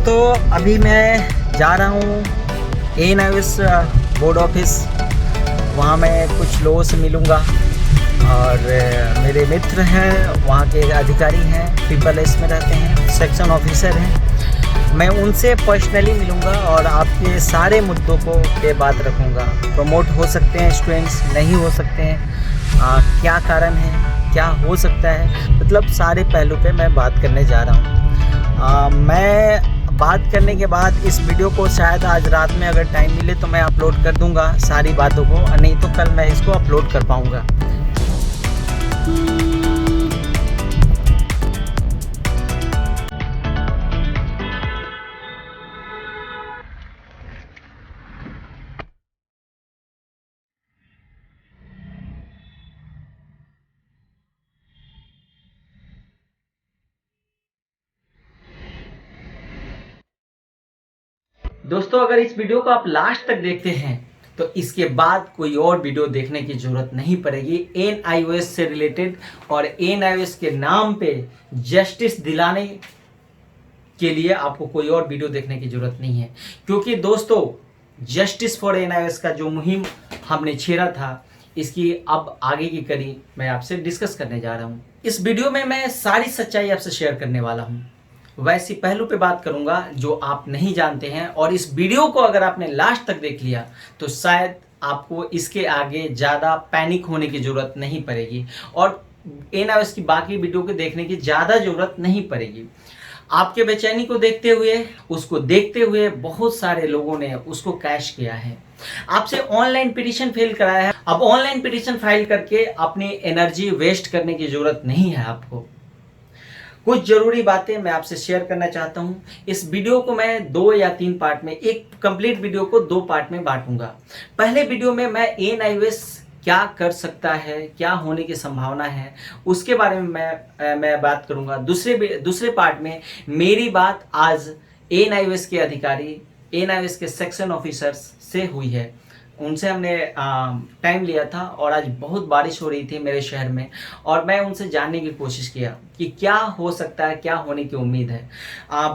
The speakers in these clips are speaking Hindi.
दोस्तों अभी मैं जा रहा हूँ ANIOS बोर्ड ऑफिस। वहाँ मैं कुछ लोगों से मिलूँगा और मेरे मित्र हैं, वहाँ के अधिकारी हैं, PSS में रहते हैं, सेक्शन ऑफिसर हैं। मैं उनसे पर्सनली मिलूँगा और आपके सारे मुद्दों को पे बात रखूँगा। प्रमोट हो सकते हैं स्टूडेंट्स, नहीं हो सकते हैं, क्या कारण है, क्या हो सकता है, मतलब सारे पहलू पे मैं बात करने जा रहा हूँ। मैं बात करने के बाद इस वीडियो को शायद आज रात में अगर टाइम मिले तो मैं अपलोड कर दूंगा सारी बातों को, नहीं तो कल मैं इसको अपलोड कर पाऊंगा। दोस्तों अगर इस वीडियो को आप लास्ट तक देखते हैं तो इसके बाद कोई और वीडियो देखने की जरूरत नहीं पड़ेगी ANIOS से रिलेटेड, और ANIOS के नाम पे जस्टिस दिलाने के लिए आपको कोई और वीडियो देखने की जरूरत नहीं है। क्योंकि दोस्तों जस्टिस फॉर ANIOS का जो मुहिम हमने छेड़ा था, इसकी अब आगे की कड़ी मैं आपसे डिस्कस करने जा रहा हूँ। इस वीडियो में मैं सारी सच्चाई आपसे शेयर करने वाला हूँ। वैसी पहलू पे बात करूंगा जो आप नहीं जानते हैं, और इस वीडियो को अगर आपने लास्ट तक देख लिया तो शायद आपको इसके आगे ज़्यादा पैनिक होने की ज़रूरत नहीं पड़ेगी और ANIOS की बाकी वीडियो को देखने की ज़्यादा ज़रूरत नहीं पड़ेगी। आपके बेचैनी को देखते हुए, उसको देखते हुए बहुत सारे लोगों ने उसको कैश किया है, आपसे ऑनलाइन पिटीशन फाइल कराया है। अब ऑनलाइन पिटीशन फाइल करके अपनी एनर्जी वेस्ट करने की ज़रूरत नहीं है आपको। कुछ जरूरी बातें मैं आपसे शेयर करना चाहता हूं। इस वीडियो को मैं 2 या 3 पार्ट में, एक कंप्लीट वीडियो को 2 पार्ट में बांटूंगा। पहले वीडियो में मैं ANIOS क्या कर सकता है, क्या होने की संभावना है, उसके बारे में मैं बात करूंगा। दूसरे पार्ट में मेरी बात आज ANIOS के अधिकारी, ANIOS के सेक्शन ऑफिसर्स से हुई है। उनसे हमने टाइम लिया था और आज बहुत बारिश हो रही थी मेरे शहर में, और मैं उनसे जानने की कोशिश किया कि क्या हो सकता है, क्या होने की उम्मीद है।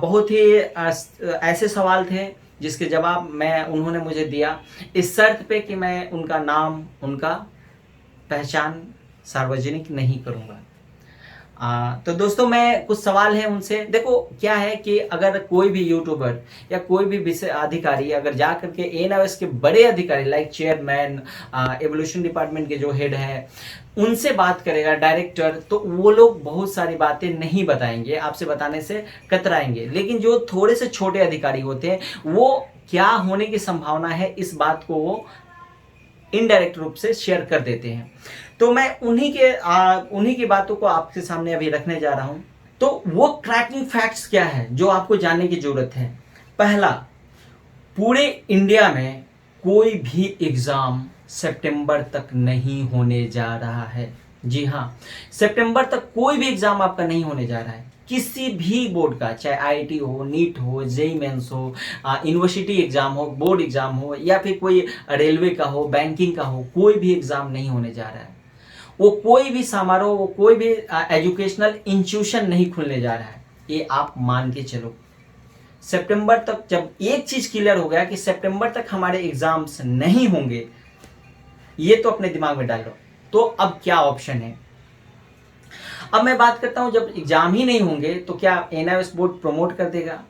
बहुत ही ऐसे सवाल थे जिसके जवाब उन्होंने मुझे दिया, इस शर्त पे कि मैं उनका नाम, उनका पहचान सार्वजनिक नहीं करूँगा। तो दोस्तों मैं कुछ सवाल है उनसे। देखो क्या है कि अगर कोई भी यूट्यूबर या कोई भी विषय अधिकारी अगर जा करके ANIOS के बड़े अधिकारी लाइक चेयरमैन, एवोल्यूशन डिपार्टमेंट के जो हेड है, उनसे बात करेगा, डायरेक्टर, तो वो लोग बहुत सारी बातें नहीं बताएंगे, आपसे बताने से कतराएंगे। लेकिन जो थोड़े से छोटे अधिकारी होते हैं वो क्या होने की संभावना है इस बात को वो इनडायरेक्ट रूप से शेयर कर देते हैं। तो मैं उन्हीं की बातों को आपके सामने अभी रखने जा रहा हूं। तो वो क्रैकिंग फैक्ट्स क्या है जो आपको जानने की जरूरत है। पहला, पूरे इंडिया में कोई भी एग्जाम सितंबर तक नहीं होने जा रहा है। जी हाँ, सितंबर तक कोई भी एग्जाम आपका नहीं होने जा रहा है, किसी भी बोर्ड का, चाहे IIT हो, नीट हो, JEE मेंस हो, यूनिवर्सिटी एग्जाम हो, बोर्ड एग्जाम हो, या फिर कोई रेलवे का हो, बैंकिंग का हो, कोई भी एग्जाम नहीं होने जा रहा है। वो कोई भी समारोह, वो कोई भी एजुकेशनल इंस्टीट्यूशन नहीं खुलने जा रहा है, ये आप मान के चलो। सितंबर तक, जब एक चीज क्लियर हो गया कि सितंबर तक हमारे एग्जाम्स नहीं होंगे, ये तो अपने दिमाग में डाल लो। तो अब क्या ऑप्शन है। अब मैं बात करता हूं, जब एग्जाम ही नहीं होंगे तो क्या ANIOS बोर्ड प्रमोट कर देगा?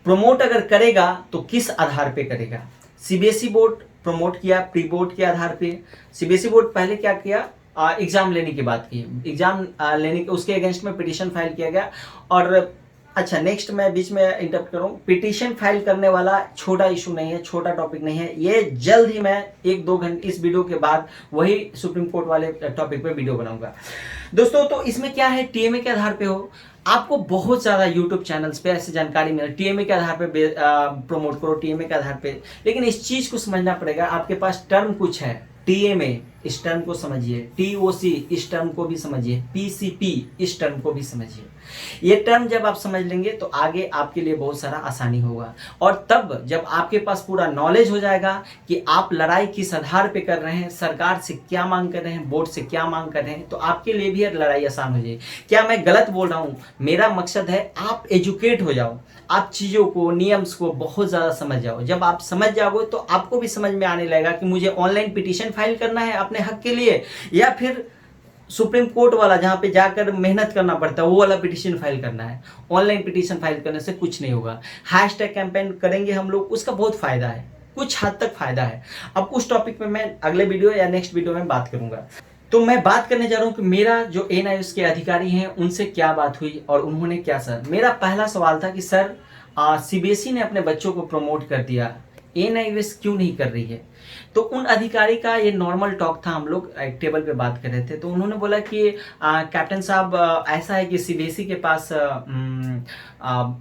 प्रमोट अगर करेगा तो किस आधार पे करेगा? CBSE बोर्ड प्रमोट किया प्री बोर्ड के आधार पे। CBSE बोर्ड पहले क्या किया, एग्जाम लेने की बात की, एग्जाम लेने के उसके अगेंस्ट में पिटीशन फाइल किया गया। और अच्छा, नेक्स्ट मैं बीच में इंटरप्ट करूं, पिटीशन फाइल करने वाला छोटा इशू नहीं है, छोटा टॉपिक नहीं है। ये जल्द ही मैं 1-2 घंटे इस वीडियो के बाद वही सुप्रीम कोर्ट वाले टॉपिक पे वीडियो बनाऊंगा। दोस्तों तो इसमें क्या है, TMA के आधार पे हो, आपको बहुत ज़्यादा यूट्यूब चैनल्स पे ऐसे जानकारी मिले, TMA के आधार पे प्रमोट करो, TMA के आधार पे। लेकिन इस चीज़ को समझना पड़ेगा, आपके पास टर्म कुछ है, TMA इस टर्म को समझिए, टीओसी इस टर्म को भी समझिए, पीसीपी इस टर्म को भी समझिए। ये टर्म जब आप समझ लेंगे तो आगे आपके लिए बहुत सारा आसानी होगा। और तब जब आपके पास पूरा नॉलेज हो जाएगा कि आप लड़ाई किस आधार पे कर रहे हैं, सरकार से क्या मांग कर रहे हैं, बोर्ड से क्या मांग कर रहे हैं, तो आपके लिए भी लड़ाई आसान हो जाएगी। क्या मैं गलत बोल रहा हूँ? मेरा मकसद है आप एजुकेट हो जाओ, आप चीज़ों को, नियम्स को बहुत ज़्यादा समझ जाओ। जब आप समझ जाओगे तो आपको भी समझ में आने लगेगा कि मुझे ऑनलाइन पिटीशन फाइल करना है अपने हक के लिए, या फिर सुप्रीम कोर्ट वाला जहाँ पे जाकर मेहनत करना पड़ता है वो वाला पिटीशन फाइल करना है। ऑनलाइन पिटीशन फाइल करने से कुछ नहीं होगा। हैशटैग कैंपेन करेंगे हम लोग, उसका बहुत फायदा है, कुछ हद तक फायदा है। अब उस टॉपिक पे मैं अगले वीडियो या नेक्स्ट वीडियो में बात करूंगा। तो मैं बात करने जा रहा हूँ कि मेरा जो एनआईओएस के अधिकारी हैं उनसे क्या बात हुई और उन्होंने क्या। सर, मेरा पहला सवाल था कि सर सीबीएसई ने अपने बच्चों को प्रमोट कर दिया, एनआईओएस क्यों नहीं कर रही है? तो उन अधिकारी का ये नॉर्मल टॉक था, हम लोग एक टेबल पे बात कर रहे थे। तो उन्होंने बोला कि कैप्टन साहब ऐसा है कि सीबीएसई के पास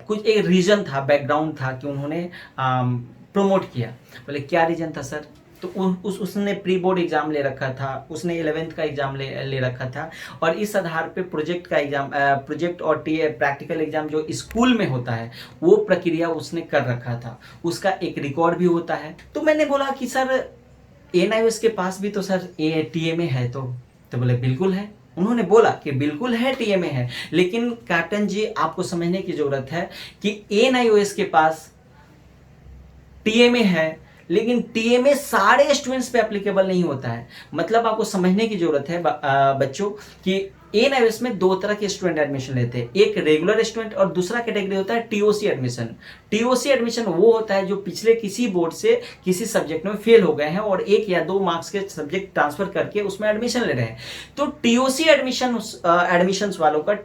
कुछ एक रीजन था, बैकग्राउंड था कि उन्होंने प्रमोट किया। बोले क्या रीजन था सर? तो उसने प्री बोर्ड एग्जाम ले रखा था, उसने 11th का एग्जाम ले रखा था, और इस आधार पे प्रोजेक्ट का एग्जाम, प्रोजेक्ट और प्रैक्टिकल एग्जाम जो स्कूल में होता है वो प्रक्रिया उसने कर रखा था, उसका एक रिकॉर्ड भी होता है। तो मैंने बोला कि सर एनआईओएस के पास भी तो सर टीएमए है। तो बोले बिल्कुल है। उन्होंने बोला कि बिल्कुल है, टीएमए है, लेकिन कैप्टन जी आपको समझने की जरूरत है कि एनआईओएस के पास टीएमए है, लेकिन टीएमए सारे स्टूडेंट्स पे एप्लीकेबल नहीं होता है। मतलब आपको समझने की जरूरत है बच्चों कि एनआईओएस में दो तरह के स्टूडेंट एडमिशन लेते हैं, एक रेगुलर स्टूडेंट और दूसरा कैटेगरी होता है टीओसी एडमिशन। टीओसी एडमिशन वो होता है जो पिछले किसी बोर्ड से किसी सब्जेक्ट में फेल हो गए हैं और 1 या 2 मार्क्स के सब्जेक्ट ट्रांसफर करके उसमें एडमिशन ले रहे हैं। तो टीओसी एडमिशन वालों का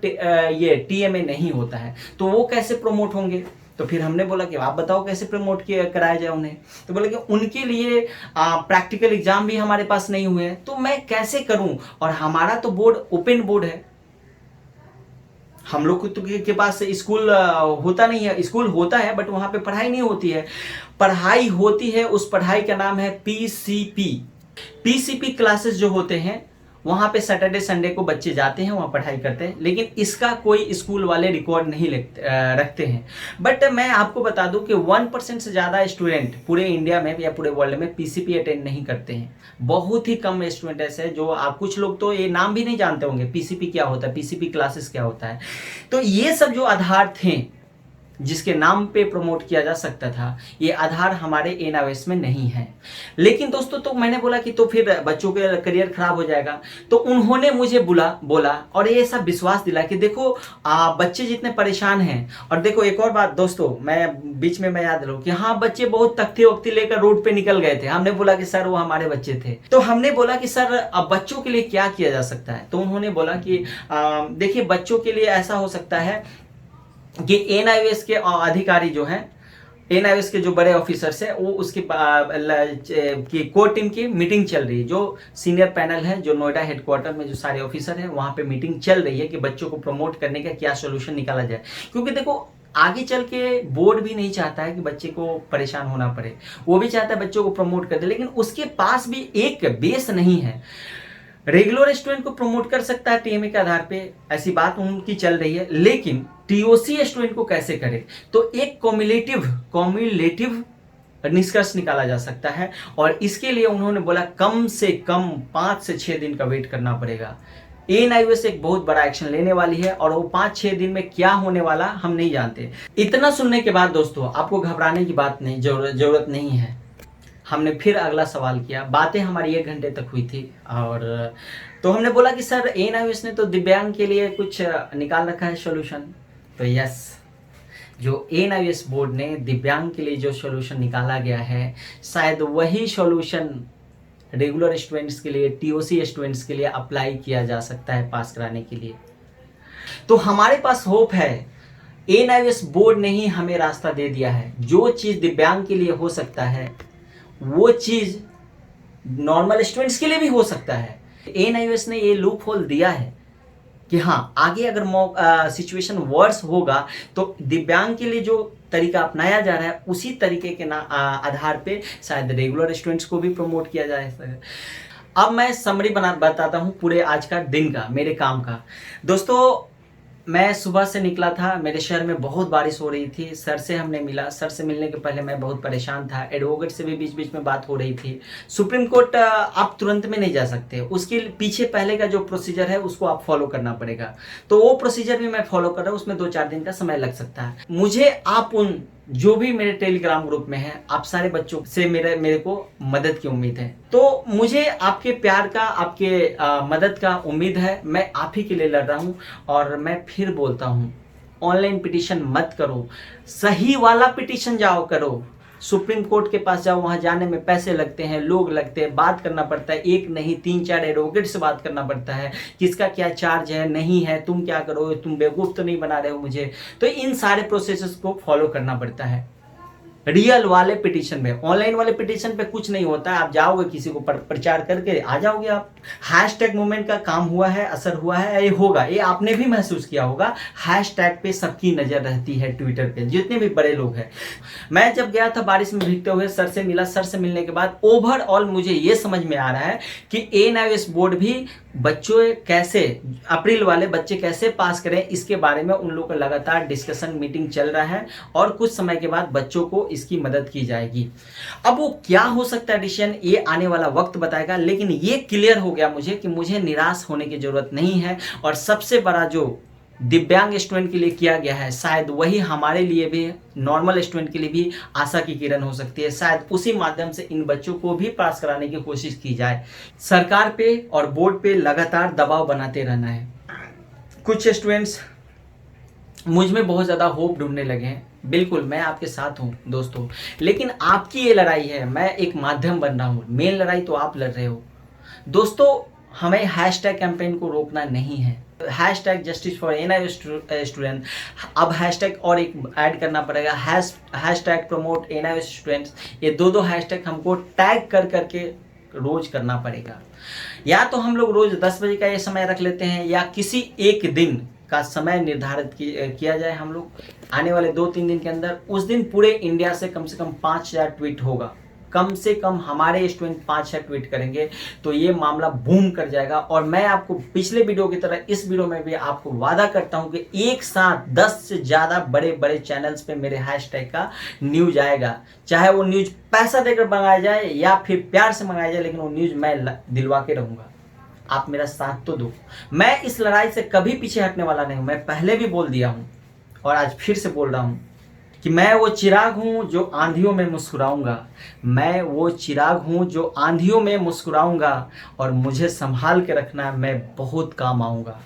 ये टीएमए नहीं होता है, तो वो कैसे प्रमोट होंगे? तो फिर हमने बोला कि आप बताओ कैसे प्रमोट कराया जाए उन्हें। तो बोले कि उनके लिए प्रैक्टिकल एग्जाम भी हमारे पास नहीं हुए हैं, तो मैं कैसे करूं? और हमारा तो बोर्ड ओपन बोर्ड है, हम लोग के पास स्कूल होता नहीं है। स्कूल होता है बट वहां पे पढ़ाई नहीं होती है। पढ़ाई होती है, उस पढ़ाई का नाम है पीसीपी। पीसीपी क्लासेस जो होते हैं वहां पे सैटरडे संडे को बच्चे जाते हैं, वहां पढ़ाई करते हैं, लेकिन इसका कोई स्कूल वाले रिकॉर्ड नहीं रखते हैं। बट मैं आपको बता दूं कि 1% से ज़्यादा स्टूडेंट पूरे इंडिया में या पूरे वर्ल्ड में पीसीपी अटेंड नहीं करते हैं। बहुत ही कम स्टूडेंट ऐसे हैं जो आप, कुछ लोग तो ये नाम भी नहीं जानते होंगे पीसीपी क्या होता है, पीसीपी क्लासेस क्या होता है। तो ये सब जो आधार थे जिसके नाम पे प्रमोट किया जा सकता था, ये आधार हमारे एनआईओएस में नहीं है। लेकिन दोस्तों, तो मैंने बोला कि तो फिर बच्चों के करियर खराब हो जाएगा। तो उन्होंने मुझे बोला और ये सब विश्वास दिला कि देखो बच्चे जितने परेशान हैं। और देखो एक और बात दोस्तों, मैं बीच में याद रखूं कि हाँ, बच्चे बहुत तख्ती वक्ती लेकर रोड पे निकल गए थे। हमने बोला कि सर वो हमारे बच्चे थे। तो हमने बोला कि सर अब बच्चों के लिए क्या किया जा सकता है? तो उन्होंने बोला कि देखिए बच्चों के लिए ऐसा हो सकता है कि एनआईओएस के अधिकारी जो हैं, एनआईओएस के जो बड़े ऑफिसर्स हैं, वो उसकी कोर टीम की मीटिंग चल रही है। जो सीनियर पैनल है, जो नोएडा हेडक्वार्टर में जो सारे ऑफिसर हैं, वहां पे मीटिंग चल रही है कि बच्चों को प्रमोट करने का क्या सोल्यूशन निकाला जाए। क्योंकि देखो आगे चल के बोर्ड भी नहीं चाहता है कि बच्चे को परेशान होना पड़े, वो भी चाहता है बच्चों को प्रमोट कर दे, लेकिन उसके पास भी एक बेस नहीं है। रेगुलर स्टूडेंट को प्रमोट कर सकता है टीएमए के आधार पे, ऐसी बात उनकी चल रही है, लेकिन टीओसी स्टूडेंट को कैसे करे? तो एक कॉम्युलेटिव निष्कर्ष निकाला जा सकता है, और इसके लिए उन्होंने बोला कम से कम 5 से 6 दिन का वेट करना पड़ेगा। एनआईओएस एक बहुत बड़ा एक्शन लेने वाली है, और वो 5-6 दिन में क्या होने वाला हम नहीं जानते। इतना सुनने के बाद दोस्तों आपको घबराने की बात नहीं, जरूरत नहीं है। हमने फिर अगला सवाल किया, बातें हमारी 1 घंटे तक हुई थी, और तो हमने बोला कि सर एनआईओएस ने तो दिव्यांग के लिए कुछ निकाल रखा है सोल्यूशन। तो यस, जो एनआईओएस बोर्ड ने दिव्यांग के लिए जो सोल्यूशन निकाला गया है, शायद वही सोल्यूशन रेगुलर स्टूडेंट्स के लिए, टीओसी स्टूडेंट्स के लिए अप्लाई किया जा सकता है पास कराने के लिए। तो हमारे पास होप है, एनआईओएस बोर्ड ने ही हमें रास्ता दे दिया है। जो चीज़ दिव्यांग के लिए हो सकता है वो चीज़ नॉर्मल स्टूडेंट्स के लिए भी हो सकता है। एनआईओएस ने ये लूप होल दिया है कि हाँ, आगे अगर सिचुएशन वर्स होगा तो दिव्यांग के लिए जो तरीका अपनाया जा रहा है उसी तरीके के आधार पे शायद रेगुलर स्टूडेंट्स को भी प्रमोट किया जाए। अब मैं समरी बताता हूँ पूरे आज का दिन का, मेरे काम का। दोस्तों, मैं सुबह से निकला था, मेरे शहर में बहुत बारिश हो रही थी। सर से हमने मिला, सर से मिलने के पहले मैं बहुत परेशान था। एडवोकेट से भी बीच बीच में बात हो रही थी। सुप्रीम कोर्ट आप तुरंत में नहीं जा सकते, उसके पीछे पहले का जो प्रोसीजर है उसको आप फॉलो करना पड़ेगा। तो वो प्रोसीजर भी मैं फॉलो कर रहा हूँ, उसमें 2-4 दिन का समय लग सकता है। मुझे आप उन जो भी मेरे टेलीग्राम ग्रुप में हैं, आप सारे बच्चों से मेरे को मदद की उम्मीद है। तो मुझे आपके प्यार का, आपके मदद का उम्मीद है। मैं आप ही के लिए लड़ रहा हूँ। और मैं फिर बोलता हूँ, ऑनलाइन पिटीशन मत करो, सही वाला पिटीशन जाओ करो। सुप्रीम कोर्ट के पास जाओ, वहां जाने में पैसे लगते हैं, लोग लगते हैं, बात करना पड़ता है, एक नहीं 3-4 एडवोकेट से बात करना पड़ता है, किसका क्या चार्ज है, नहीं है, तुम क्या करो, तुम बेवकूफ़ तो नहीं बना रहे हो मुझे। तो इन सारे प्रोसेसेस को फॉलो करना पड़ता है रियल वाले पिटीशन में। ऑनलाइन वाले पिटीशन पे कुछ नहीं होता है, आप जाओगे किसी को प्रचार करके आ जाओगे आप। हैशटैग मूवमेंट का काम हुआ है, असर हुआ है, ये होगा, ये आपने भी महसूस किया होगा। हैशटैग पे सबकी नजर रहती है, ट्विटर पे जितने भी बड़े लोग हैं। मैं जब गया था बारिश में भीगते हुए, सर से मिला, सर से मिलने के बाद ओवरऑल मुझे ये समझ में आ रहा है कि एनआईओएस बोर्ड भी बच्चों कैसे, अप्रैल वाले बच्चे कैसे पास करें, इसके बारे में उन लोगों का लगातार डिस्कशन मीटिंग चल रहा है। और कुछ समय के बाद बच्चों को इसकी मदद की जाएगी। अब वो क्या हो सकता है डिसीजन, ये आने वाला वक्त बताएगा। लेकिन ये क्लियर हो गया मुझे कि मुझे निराश होने की जरूरत नहीं है। और सबसे बड़ा जो दिव्यांग स्टूडेंट के लिए किया गया है, शायद वही हमारे लिए भी, नॉर्मल स्टूडेंट के लिए भी आशा की किरण हो सकती है। शायद उसी माध्यम से इन बच्चों को भी पास कराने की कोशिश की जाए। सरकार पे और बोर्ड पे लगातार दबाव बनाते रहना है। कुछ स्टूडेंट्स मुझ में बहुत ज़्यादा होप ढूंढने लगे हैं। बिल्कुल मैं आपके साथ हूँ दोस्तों, लेकिन आपकी ये लड़ाई है, मैं एक माध्यम बन रहा हूँ। मेन लड़ाई तो आप लड़ रहे हो दोस्तों। हमें हैशटैग कैंपेन को रोकना नहीं है। Hashtag justice for NIOS student, अब हैशटैग और एक ऐड करना पड़ेगा, हैशटैग प्रमोट एनआईओएस स्टूडेंट्स। ये दो हैशटैग हमको टैग कर करके रोज करना पड़ेगा। या तो हम लोग रोज 10 बजे का ये समय रख लेते हैं, या किसी एक दिन का समय निर्धारित किया जाए। हम लोग आने वाले 2-3 दिन के अंदर, उस दिन पूरे इंडिया से कम 5,000 ट्वीट होगा। कम से कम हमारे स्टूडेंट 5-6 ट्वीट करेंगे तो ये मामला बूम कर जाएगा। और मैं आपको पिछले वीडियो की तरह इस वीडियो में भी आपको वादा करता हूं कि एक साथ 10 से ज़्यादा बड़े बड़े चैनल्स पे मेरे हैशटैग का न्यूज आएगा। चाहे वो न्यूज पैसा देकर मंगाया जाए या फिर प्यार से मंगाया जाए, लेकिन वो न्यूज मैं दिलवा के रहूँगा। आप मेरा साथ तो दो। मैं इस लड़ाई से कभी पीछे हटने वाला नहीं हूँ। मैं पहले भी बोल दिया हूँ और आज फिर से बोल रहा हूँ कि मैं वो चिराग हूँ जो आंधियों में मुस्कुराऊंगा। मैं वो चिराग हूँ जो आंधियों में मुस्कुराऊंगा, और मुझे संभाल के रखना, मैं बहुत काम आऊँगा।